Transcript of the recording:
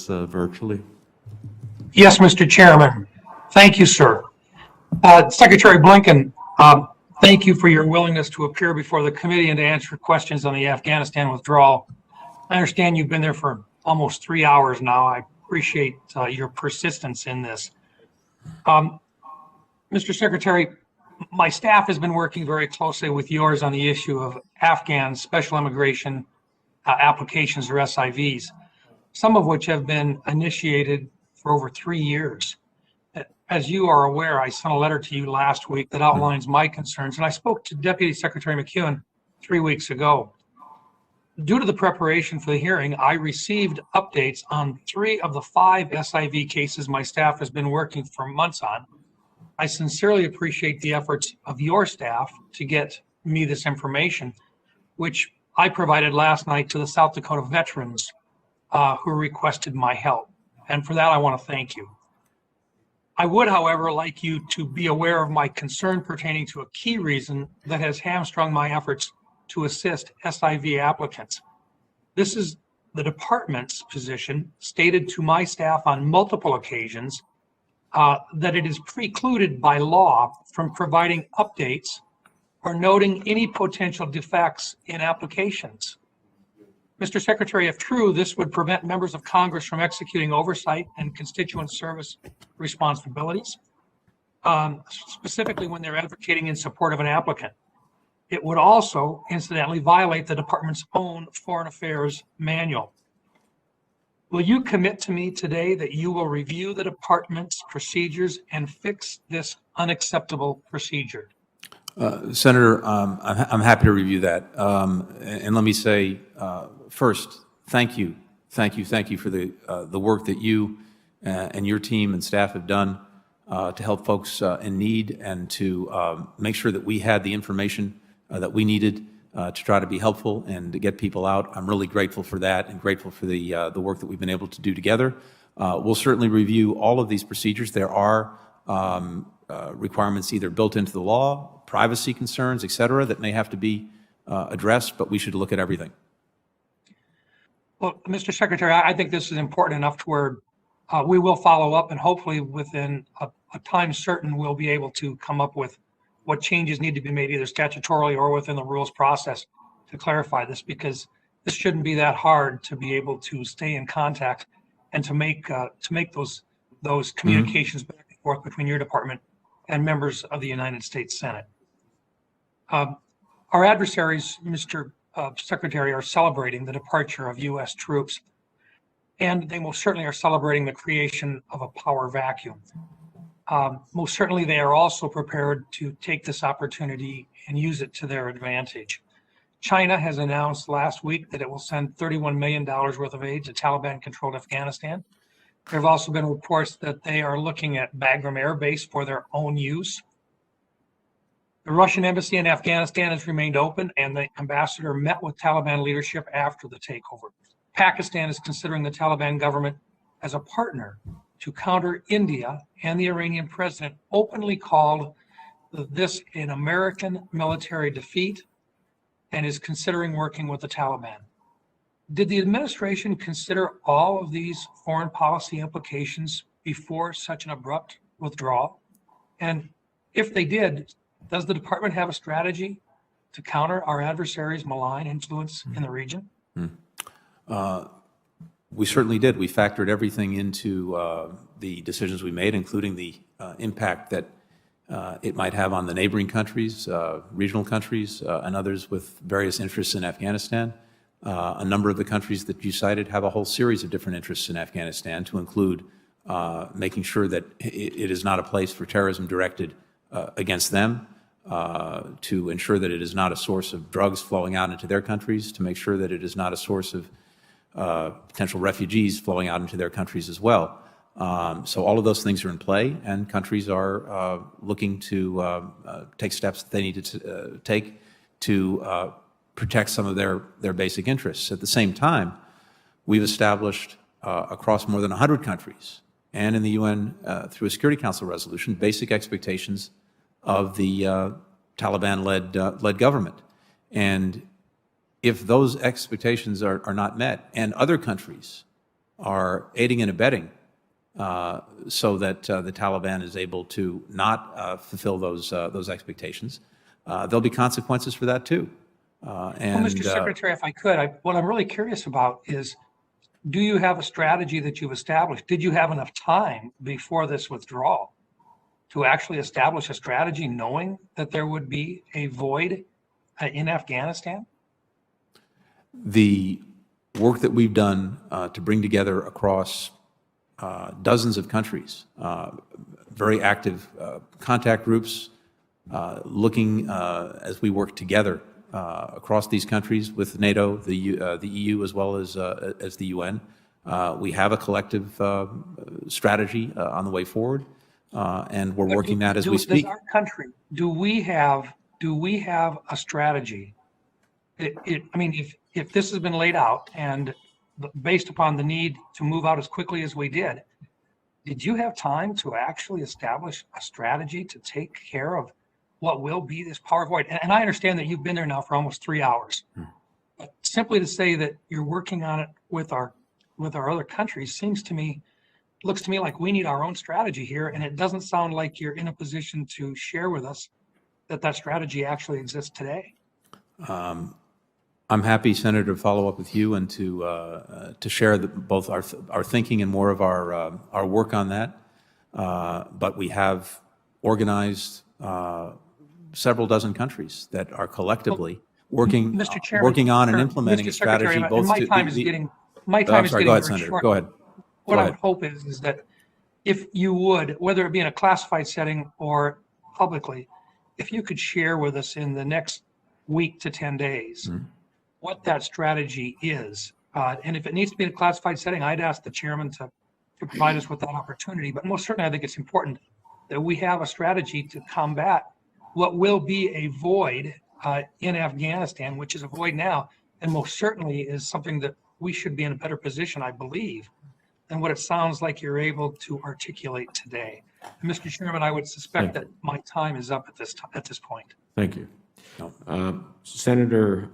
virtually? Yes, Mr. Chairman. Thank you, sir. Secretary Blinken, thank you for your willingness to appear before the committee and to answer questions on the Afghanistan withdrawal. I understand you've been there for almost 3 hours now. I appreciate your persistence in this. Mr. Secretary, my staff has been working very closely with yours on the issue of Afghan special immigration applications or SIVs, some of which have been initiated for over 3 years. As you are aware, I sent a letter to you last week that outlines my concerns, and I spoke to Deputy Secretary McEwen 3 weeks ago. Due to the preparation for the hearing, I received updates on 3 of the 5 SIV cases my staff has been working for months on. I sincerely appreciate the efforts of your staff to get me this information, which I provided last night to the South Dakota veterans who requested my help. And for that, I want to thank you. I would, however, like you to be aware of my concern pertaining to a key reason that has hamstrung my efforts to assist SIV applicants. This is the department's position, stated to my staff on multiple occasions, that it is precluded by law from providing updates or noting any potential defects in applications. Mr. Secretary, if true, this would prevent members of Congress from executing oversight and constituent service responsibilities, specifically when they're advocating in support of an applicant. It would also, incidentally, violate the department's own Foreign Affairs manual. Will you commit to me today that you will review the department's procedures and fix this unacceptable procedure? Senator, I'm happy to review that. And let me say, first, thank you for the work that you and your team and staff have done to help folks in need and to make sure that we had the information that we needed to try to be helpful and to get people out. I'm really grateful for that and grateful for the work that we've been able to do together. We'll certainly review all of these procedures. There are requirements either built into the law, privacy concerns, et cetera, that may have to be addressed, but we should look at everything. Well, Mr. Secretary, I think this is important enough to where we will follow up, and hopefully within a time certain, we'll be able to come up with what changes need to be made either statutorily or within the rules process to clarify this, because this shouldn't be that hard to be able to stay in contact and to make those communications back and forth between your department and members of the United States Senate. Our adversaries, Mr. Secretary, are celebrating the departure of U.S. troops, and they most certainly are celebrating the creation of a power vacuum. Most certainly, they are also prepared to take this opportunity and use it to their advantage. China has announced last week that it will send $31 million worth of aid to Taliban-controlled Afghanistan. There have also been reports that they are looking at Bagram Air Base for their own use. The Russian embassy in Afghanistan has remained open, and the ambassador met with Taliban leadership after the takeover. Pakistan is considering the Taliban government as a partner to counter India, and the Iranian president openly called this an American military defeat and is considering working with the Taliban. Did the administration consider all of these foreign policy implications before such an abrupt withdrawal? And if they did, does the department have a strategy to counter our adversaries' malign influence in the region? We certainly did. We factored everything into the decisions we made, including the impact that it might have on the neighboring countries, regional countries, and others with various interests in Afghanistan. A number of the countries that you cited have a whole series of different interests in Afghanistan, to include making sure that it is not a place for terrorism directed against them, to ensure that it is not a source of drugs flowing out into their countries, to make sure that it is not a source of potential refugees flowing out into their countries as well. So all of those things are in play, and countries are looking to take steps that they need to take to protect some of their basic interests. At the same time, we've established across more than 100 countries and in the UN through a Security Council resolution basic expectations of the Taliban-led government. And if those expectations are not met, and other countries are aiding and abetting so that the Taliban is able to not fulfill those expectations, there'll be consequences for that too. Well, Mr. Secretary, if I could, what I'm really curious about is, do you have a strategy that you've established? Did you have enough time before this withdrawal to actually establish a strategy knowing that there would be a void in Afghanistan? The work that we've done to bring together across dozens of countries, very active contact groups, looking as we work together across these countries with NATO, the EU, as well as the UN. We have a collective strategy on the way forward, and we're working that as we speak. Does our country, do we have a strategy? I mean, if this has been laid out and based upon the need to move out as quickly as we did you have time to actually establish a strategy to take care of what will be this power void? And I understand that you've been there now for almost 3 hours. But simply to say that you're working on it with our other countries looks to me like we need our own strategy here, and it doesn't sound like you're in a position to share with us that strategy actually exists today. I'm happy, Senator, to follow up with you and to share both our thinking and more of our work on that. But we have organized several dozen countries that are collectively working on and implementing a strategy. Both my time is getting Go ahead, Senator. Short. Go ahead. What I would hope is that if you would, whether it be in a classified setting or publicly, if you could share with us in the next week to 10 days what that strategy is. And if it needs to be in a classified setting, I'd ask the chairman to provide us with that opportunity. But most certainly, I think it's important that we have a strategy to combat what will be a void in Afghanistan, which is a void now, and most certainly is something that we should be in a better position, I believe, than what it sounds like you're able to articulate today. And Mr. Chairman, I would suspect that my time is up at this point. Thank you. Senator